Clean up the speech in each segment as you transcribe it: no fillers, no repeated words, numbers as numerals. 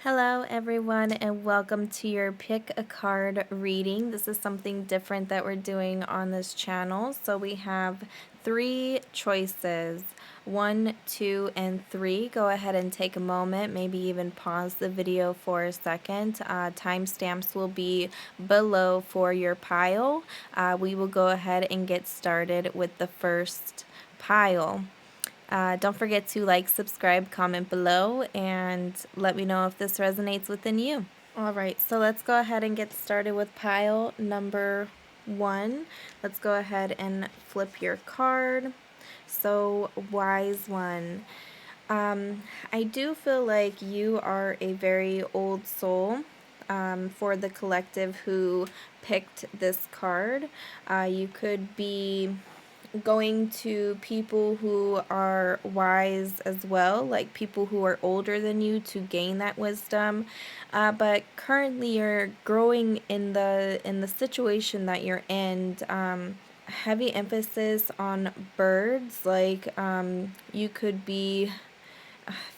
Hello everyone and welcome to your pick a card reading. This is something different that we're doing on this channel. So we have 3 choices, 1, 2, and 3. Go ahead and take a moment, maybe even pause the video for a second. Timestamps will be below for your pile. We will go ahead and get started with the first pile. Don't forget to like, subscribe, comment below, and let me know if this resonates within you. Alright, so let's go ahead and get started with pile number 1. Let's go ahead and flip your card. So, wise one. I do feel like you are a very old soul. For the collective who picked this card, you could be going to people who are wise as well, like people who are older than you to gain that wisdom. But currently you're growing in the situation that you're in. Heavy emphasis on birds, like you could be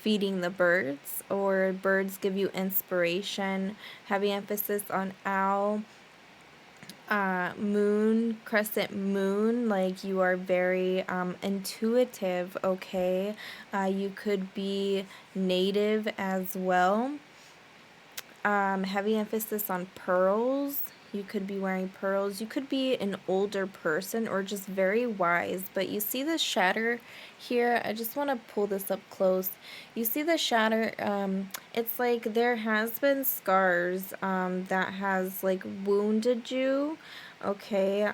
feeding the birds, or birds give you inspiration. Heavy emphasis on owl, moon, crescent moon, like you are very intuitive. Okay, you could be native as well. Heavy emphasis on pearls. You could be wearing pearls. You could be an older person or just very wise. But you see the shatter here? I just want to pull this up close. You see the shatter? It's like there has been scars that has like wounded you. Okay.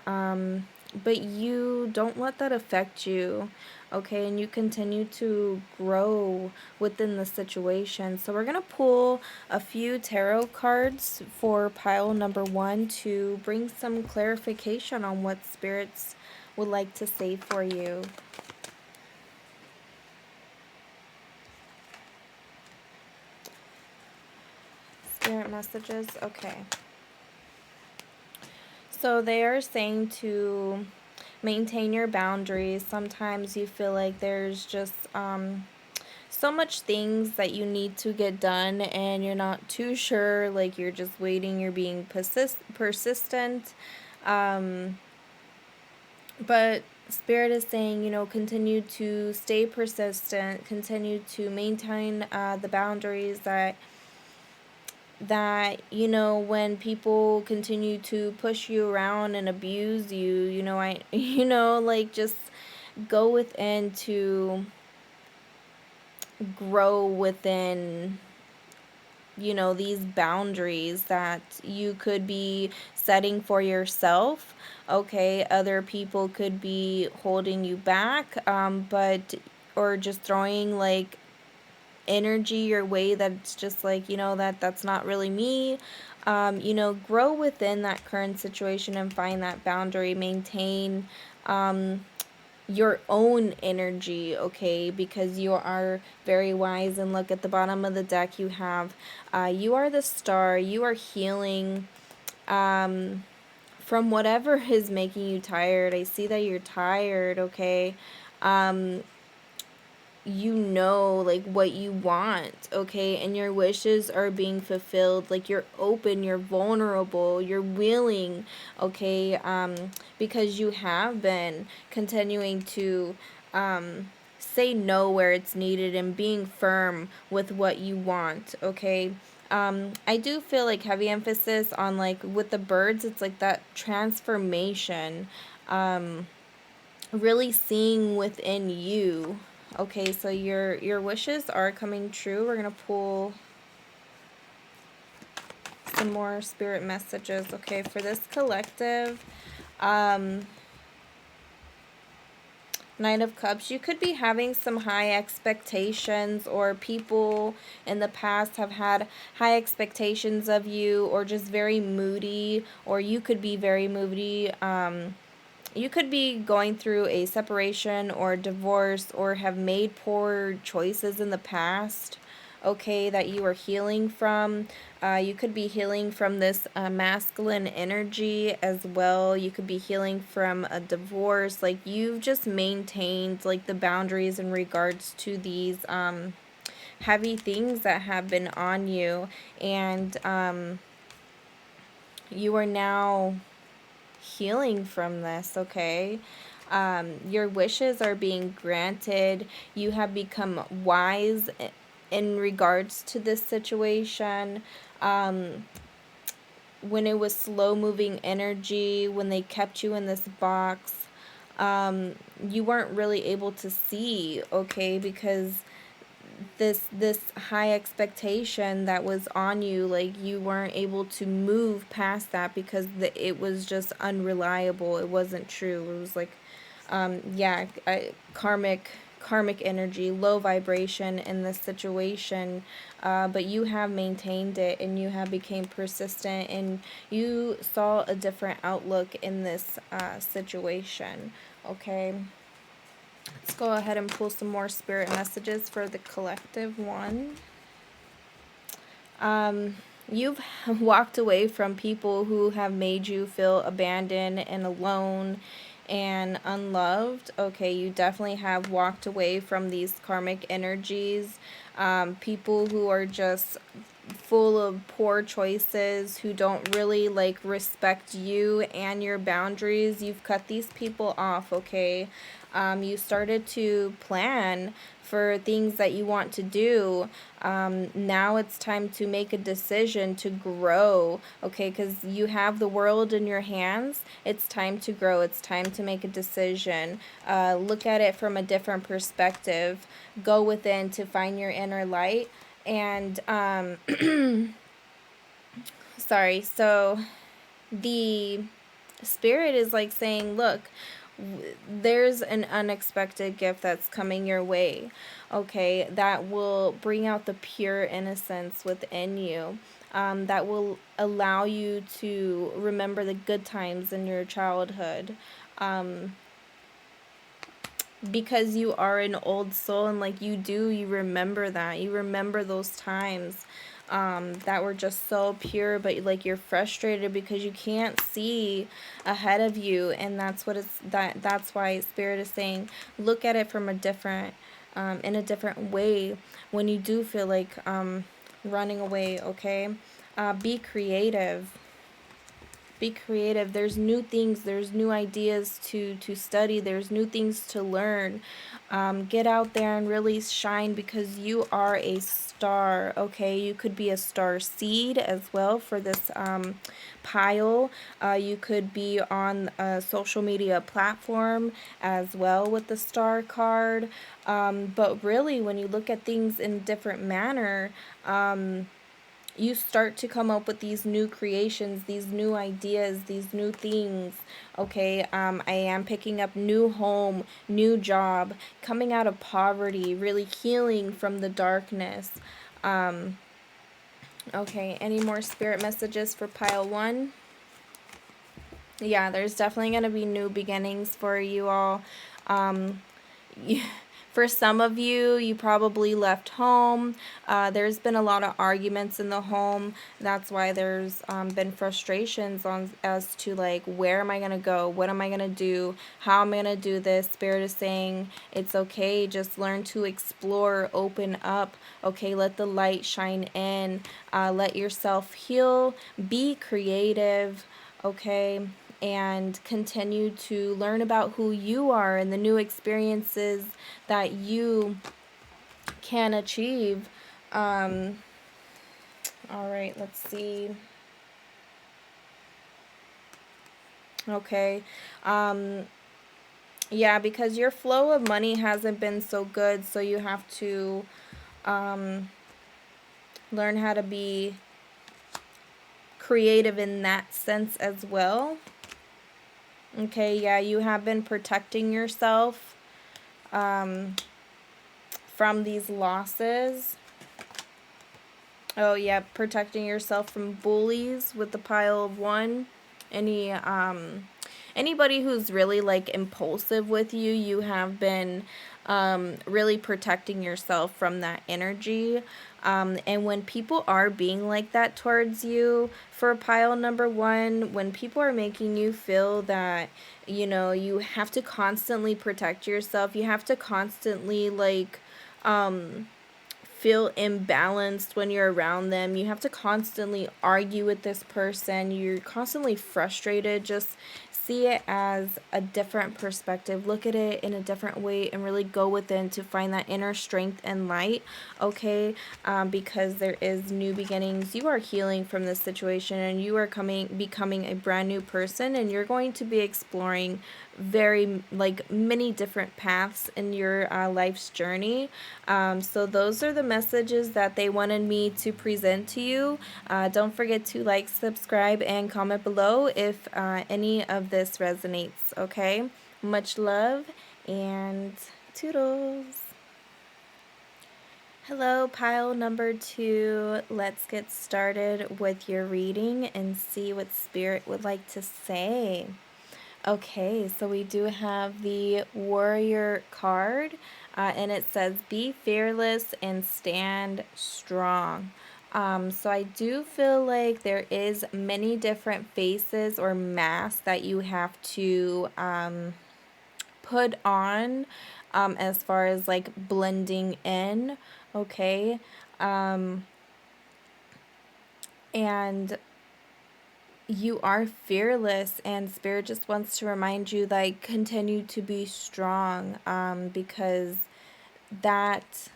But you don't let that affect you. Okay, and you continue to grow within the situation. So we're going to pull a few tarot cards for pile number 1 to bring some clarification on what spirits would like to say for you. Spirit messages, okay. So they are saying to maintain your boundaries. Sometimes you feel like there's just so much things that you need to get done and you're not too sure, like you're just waiting, you're being persistent. But Spirit is saying, continue to stay persistent, continue to maintain the boundaries that when people continue to push you around and abuse you, like just go within to grow within these boundaries that you could be setting for yourself. Okay, other people could be holding you back, or just throwing like energy your way that's just like, that's not really me. Grow within that current situation and find that boundary. Maintain your own energy, okay, because you are very wise. And look at the bottom of the deck, you have you are the star. You are healing from whatever is making you tired. I see that you're tired, okay. Like what you want, okay, and your wishes are being fulfilled. Like you're open, you're vulnerable, you're willing, okay, because you have been continuing to say no where it's needed and being firm with what you want, okay. I do feel like heavy emphasis on, like with the birds, it's like that transformation, really seeing within you. Okay, so your wishes are coming true. We're going to pull some more spirit messages, okay, for this collective. Knight of Cups, you could be having some high expectations, or people in the past have had high expectations of you, or just very moody, or you could be very moody. You could be going through a separation or divorce, or have made poor choices in the past, okay, that you are healing from. You could be healing from this masculine energy as well. You could be healing from a divorce. Like you've just maintained like the boundaries in regards to these heavy things that have been on you, and you are now healing from this, okay? Your wishes are being granted. You have become wise in regards to this situation. When it was slow moving energy, when they kept you in this box, you weren't really able to see, okay? Because this high expectation that was on you, like, you weren't able to move past that because it was just unreliable. It wasn't true. It was like, yeah, karmic energy, low vibration in this situation, but you have maintained it, and you have became persistent, and you saw a different outlook in this situation, okay? Let's go ahead and pull some more spirit messages for the collective one. You've walked away from people who have made you feel abandoned and alone and unloved. Okay, you definitely have walked away from these karmic energies. People who are just full of poor choices, who don't really like respect you and your boundaries. You've cut these people off, okay? You started to plan for things that you want to do. Now it's time to make a decision to grow, okay? Because you have the world in your hands. It's time to grow. It's time to make a decision. Look at it from a different perspective. Go within to find your inner light. And sorry, so the spirit is like saying, look, there's an unexpected gift that's coming your way, okay, that will bring out the pure innocence within you, that will allow you to remember the good times in your childhood, because you are an old soul, and like you remember that. You remember those times that were just so pure, but like you're frustrated because you can't see ahead of you, and that's why spirit is saying, look at it from a different in a different way when you do feel like running away, okay? Be creative. Be creative. There's new things, there's new ideas to study, there's new things to learn. Get out there and really shine, because you are a star, okay? You could be a star seed as well for this pile. You could be on a social media platform as well with the star card. But really, when you look at things in a different manner, you start to come up with these new creations, these new ideas, these new things, okay? I am picking up new home, new job, coming out of poverty, really healing from the darkness. Okay, any more spirit messages for pile one? Yeah, there's definitely going to be new beginnings for you all. For some of you, you probably left home. There's been a lot of arguments in the home. That's why there's been frustrations as to like, where am I going to go? What am I going to do? How am I going to do this? Spirit is saying it's okay. Just learn to explore, open up. Okay, let the light shine in. Let yourself heal. Be creative. Okay, and continue to learn about who you are and the new experiences that you can achieve. All right, let's see. Okay. Yeah, because your flow of money hasn't been so good, so you have to learn how to be creative in that sense as well. Okay, yeah, you have been protecting yourself from these losses. Oh, yeah, protecting yourself from bullies with the pile of one. Anybody who's really like impulsive with you, you have been really protecting yourself from that energy. And when people are being like that towards you, for pile number one, when people are making you feel that, you know, you have to constantly protect yourself, you have to constantly like feel imbalanced when you're around them. You have to constantly argue with this person. You're constantly frustrated. Just see it as a different perspective. Look at it in a different way and really go within to find that inner strength and light, okay? Because there is new beginnings. You are healing from this situation, and you are becoming a brand new person, and you're going to be exploring very many different paths in your life's journey. So those are the messages that they wanted me to present to you. Don't forget to like, subscribe, and comment below if any of this resonates, okay? Much love and toodles. Hello, pile number 2. Let's get started with your reading and see what Spirit would like to say. Okay, so we do have the Warrior card, and it says, be fearless and stand strong. So I do feel like there is many different faces or masks that you have to put on as far as like blending in, okay? And you are fearless, and Spirit just wants to remind you, like, continue to be strong, because that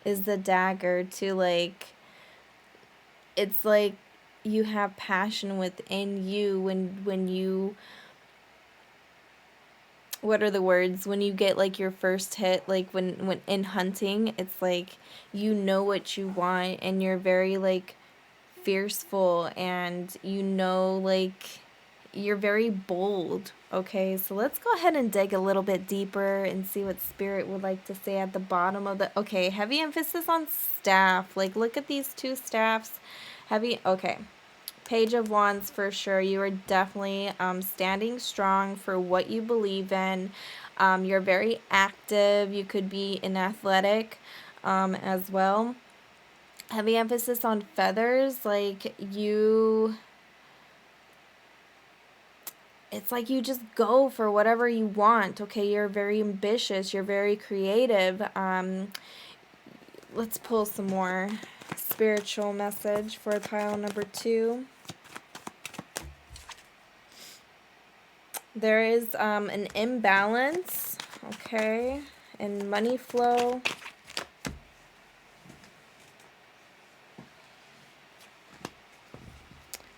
is the dagger to, like, it's like you have passion within you when you, what are the words, when you get like your first hit, like when in hunting, it's like you know what you want, and you're very like fierceful, and like you're very bold, okay? So let's go ahead and dig a little bit deeper and see what Spirit would like to say at the bottom of the, okay, heavy emphasis on staff. Like, look at these 2 staffs. Heavy, okay. Page of Wands for sure. You are definitely standing strong for what you believe in. You're very active. You could be an athletic as well. Heavy emphasis on feathers, like it's like you just go for whatever you want, okay? You're very ambitious, you're very creative. Let's pull some more spiritual message for pile number 2. There is an imbalance, okay, in money flow.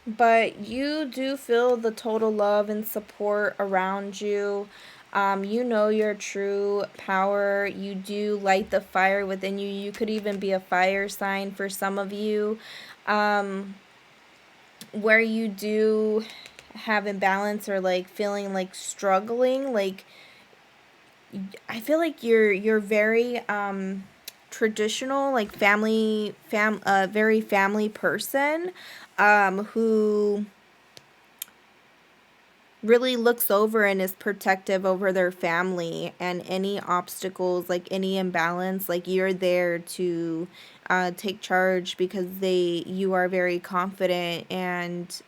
But you do feel the total love and support around you. You know your true power. You do light the fire within you. You could even be a fire sign for some of you. Where you do have imbalance or like feeling like struggling, like I feel like you're very traditional, like very family person, who really looks over and is protective over their family, and any obstacles, like any imbalance, like you're there to take charge, because you are very confident, and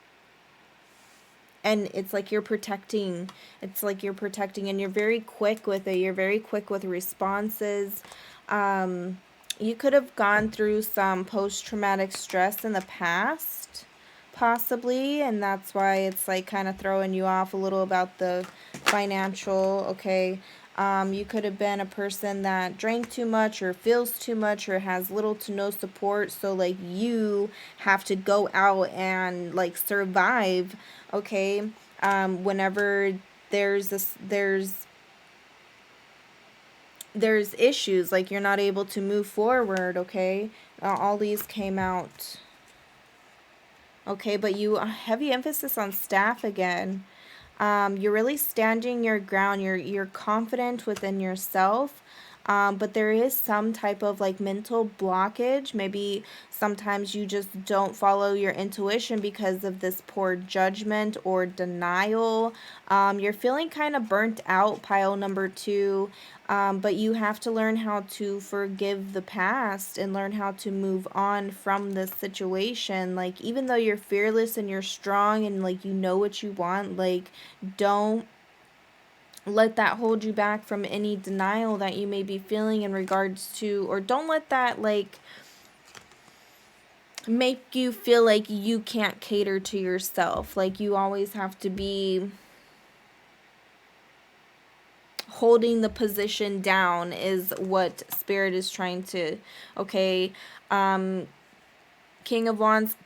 it's like you're protecting, and you're very quick with it. You're very quick with responses. You could have gone through some post-traumatic stress in the past, possibly, and that's why it's like kind of throwing you off a little about the financial, okay? You could have been a person that drank too much or feels too much or has little to no support, so like you have to go out and like survive, okay? Whenever there's issues, like you're not able to move forward, okay? All these came out, okay? But you, heavy emphasis on staff again. You're really standing your ground. You're confident within yourself. But there is some type of like mental blockage. Maybe sometimes you just don't follow your intuition because of this poor judgment or denial. You're feeling kind of burnt out, pile number 2. But you have to learn how to forgive the past and learn how to move on from this situation. Like, even though you're fearless and you're strong and like you know what you want, like don't let that hold you back from any denial that you may be feeling in regards to, or don't let that like make you feel like you can't cater to yourself. Like you always have to be holding the position down is what Spirit is trying to, okay, King of Wands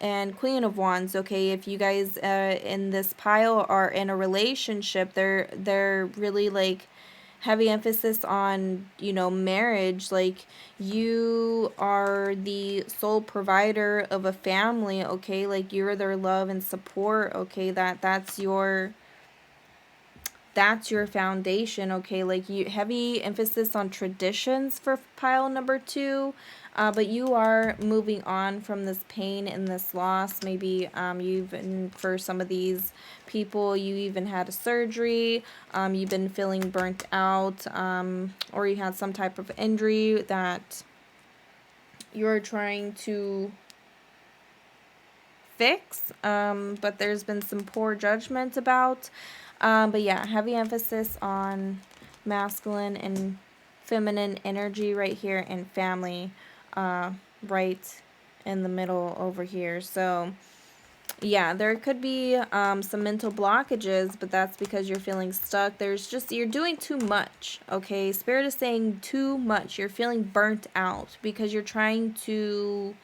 and Queen of Wands, okay, if you guys in this pile are in a relationship, they're really like heavy emphasis on, you know, marriage. Like you are the sole provider of a family, okay, like you're their love and support, okay, that's your foundation, okay, like you heavy emphasis on traditions for pile number 2, but you are moving on from this pain and this loss. Maybe you've been, for some of these people, you even had a surgery, you've been feeling burnt out, or you had some type of injury that you're trying to fix, but there's been some poor judgment about. But yeah, heavy emphasis on masculine and feminine energy right here, and family right in the middle over here. So yeah, there could be some mental blockages, but that's because you're feeling stuck. You're doing too much, okay? Spirit is saying too much. You're feeling burnt out because you're trying to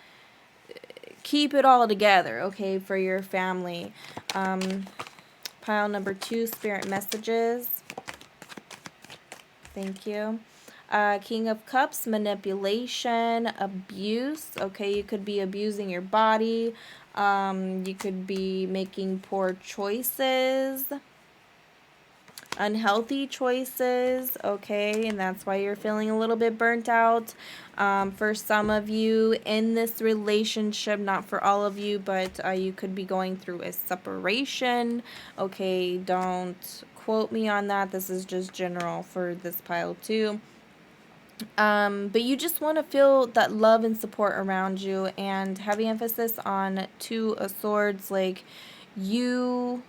keep it all together, okay, for your family. Pile number 2, Spirit messages. Thank you. King of Cups, manipulation, abuse. Okay, you could be abusing your body. You could be making poor choices, unhealthy choices, okay, and that's why you're feeling a little bit burnt out. For some of you in this relationship, not for all of you, but you could be going through a separation, okay, don't quote me on that, this is just general for this pile too. But you just want to feel that love and support around you, and heavy emphasis on 2 of Swords, like you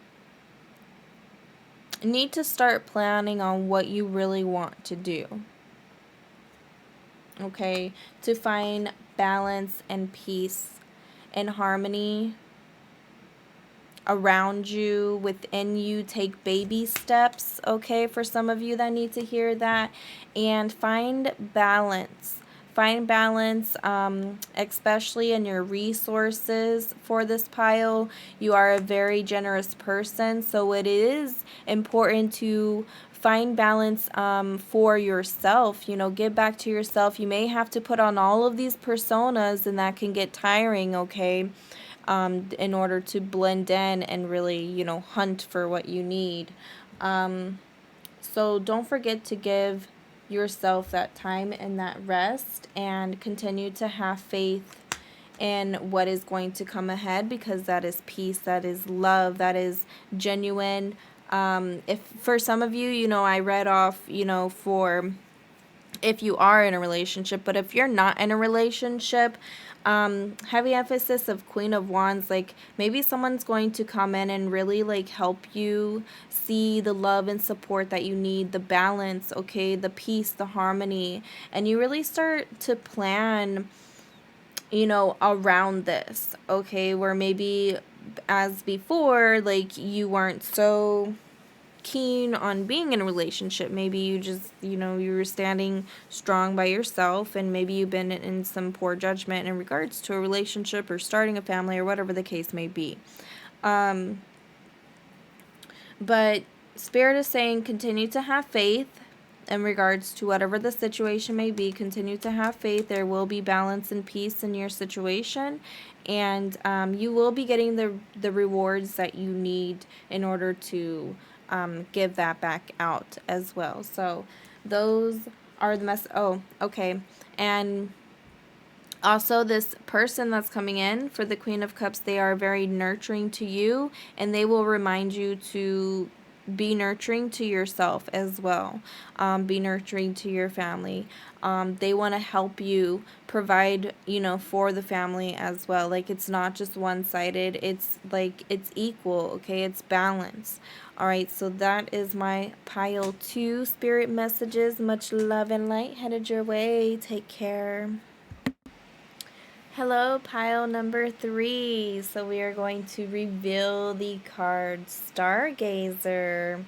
need to start planning on what you really want to do, okay, to find balance and peace and harmony around you, within you. Take baby steps, okay, for some of you that need to hear that, and find balance. Find balance, especially in your resources for this pile. You are a very generous person, so it is important to find balance for yourself. You know, give back to yourself. You may have to put on all of these personas, and that can get tiring, okay? In order to blend in and really, you know, hunt for what you need. So don't forget to give yourself that time and that rest, and continue to have faith in what is going to come ahead, because that is peace, that is love, that is genuine. If for some of you, you know, I read off, you know, for if you are in a relationship, but if you're not in a relationship, heavy emphasis of Queen of Wands, like maybe someone's going to come in and really like help you see the love and support that you need, the balance, okay, the peace, the harmony, and you really start to plan, you know, around this, okay, where maybe as before, like you weren't so keen on being in a relationship. Maybe you just, you know, you were standing strong by yourself, and maybe you've been in some poor judgment in regards to a relationship or starting a family or whatever the case may be. But Spirit is saying continue to have faith in regards to whatever the situation may be. Continue to have faith. There will be balance and peace in your situation, and you will be getting the rewards that you need in order to give that back out as well. So those are the oh, okay. And also, this person that's coming in for the Queen of Cups, they are very nurturing to you, and they will remind you to be nurturing to yourself as well. Be nurturing to your family. They want to help you provide, for the family as well. Like, it's not just one-sided. It's like it's equal, okay? It's balance. All right, so that is my pile 2 spirit messages. Much love and light headed your way. Take care. Hello, pile number 3. So we are going to reveal the card Stargazer.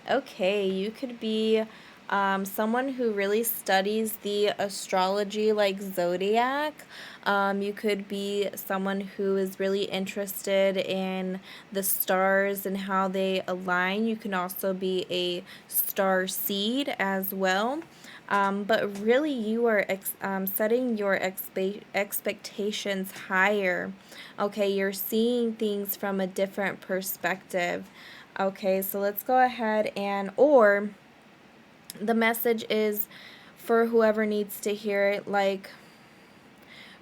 Okay, you could be someone who really studies the astrology, like zodiac. You could be someone who is really interested in the stars and how they align. You can also be a star seed as well. But really, you are setting your expectations higher. Okay, you're seeing things from a different perspective. Okay, so let's go ahead or the message is for whoever needs to hear it, like,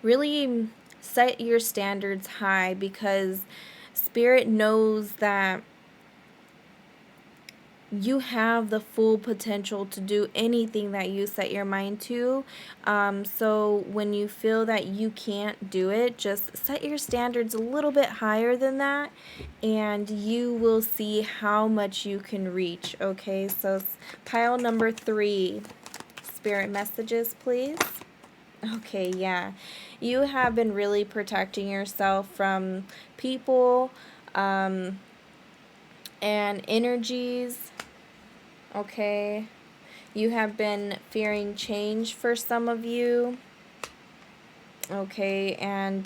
really set your standards high, because Spirit knows that you have the full potential to do anything that you set your mind to. So when you feel that you can't do it, just set your standards a little bit higher than that, and you will see how much you can reach. Okay, so pile number 3, spirit messages, please. Okay, yeah. You have been really protecting yourself from people and energies. Okay, you have been fearing change for some of you. Okay, and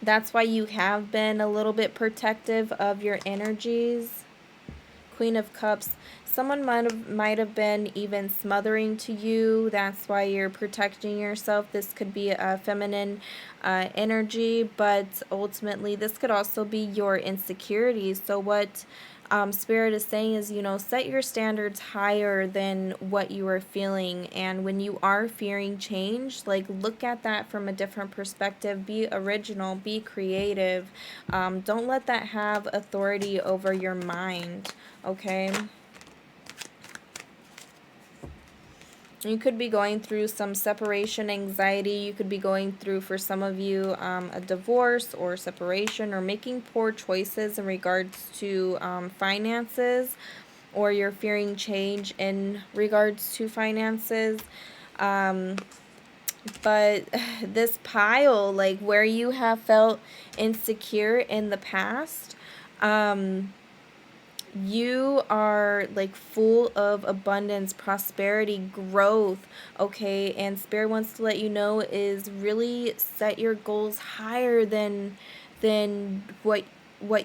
that's why you have been a little bit protective of your energies. Queen of Cups. Someone might have been even smothering to you. That's why you're protecting yourself. This could be a feminine energy, but ultimately this could also be your insecurities. So what Spirit is saying is, set your standards higher than what you are feeling. And when you are fearing change, like, look at that from a different perspective. Be original, be creative. Don't let that have authority over your mind, okay? You could be going through some separation anxiety. You could be going through, for some of you, a divorce or separation, or making poor choices in regards to finances, or you're fearing change in regards to finances. But this pile, like, where you have felt insecure in the past, you are, like, full of abundance, prosperity, growth, okay? And Spirit wants to let you know is really set your goals higher than what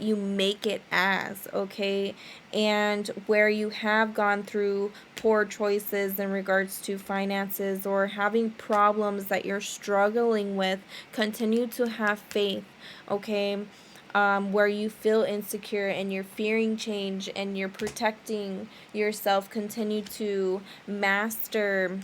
you make it as, okay? And where you have gone through poor choices in regards to finances, or having problems that you're struggling with, continue to have faith, okay? Where you feel insecure and you're fearing change and you're protecting yourself, continue to master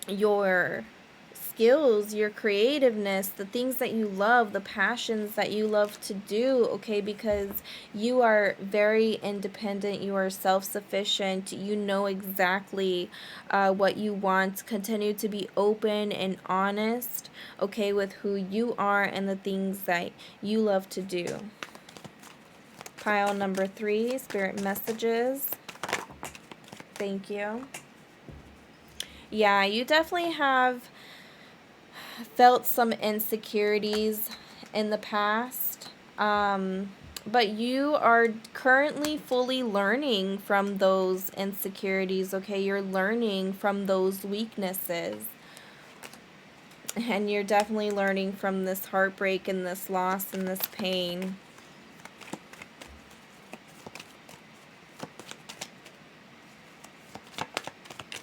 your skills, your creativeness, the things that you love, the passions that you love to do, okay? Because you are very independent, you are self-sufficient, you know exactly what you want. Continue to be open and honest, okay, with who you are and the things that you love to do. Pile number 3, spirit messages. Thank you. Yeah, you definitely have felt some insecurities in the past, but you are currently fully learning from those insecurities, okay? You're learning from those weaknesses, and you're definitely learning from this heartbreak and this loss and this pain.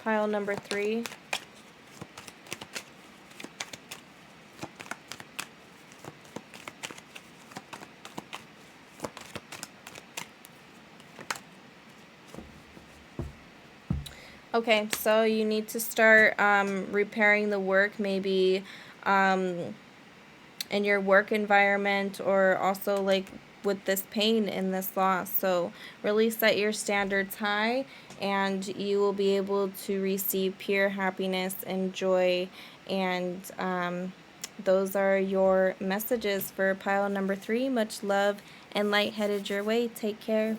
Pile number 3. Okay, so you need to start repairing the work, maybe in your work environment, or also, like, with this pain and this loss. So really set your standards high, and you will be able to receive pure happiness and joy. And those are your messages for pile number 3. Much love and light headed your way. Take care.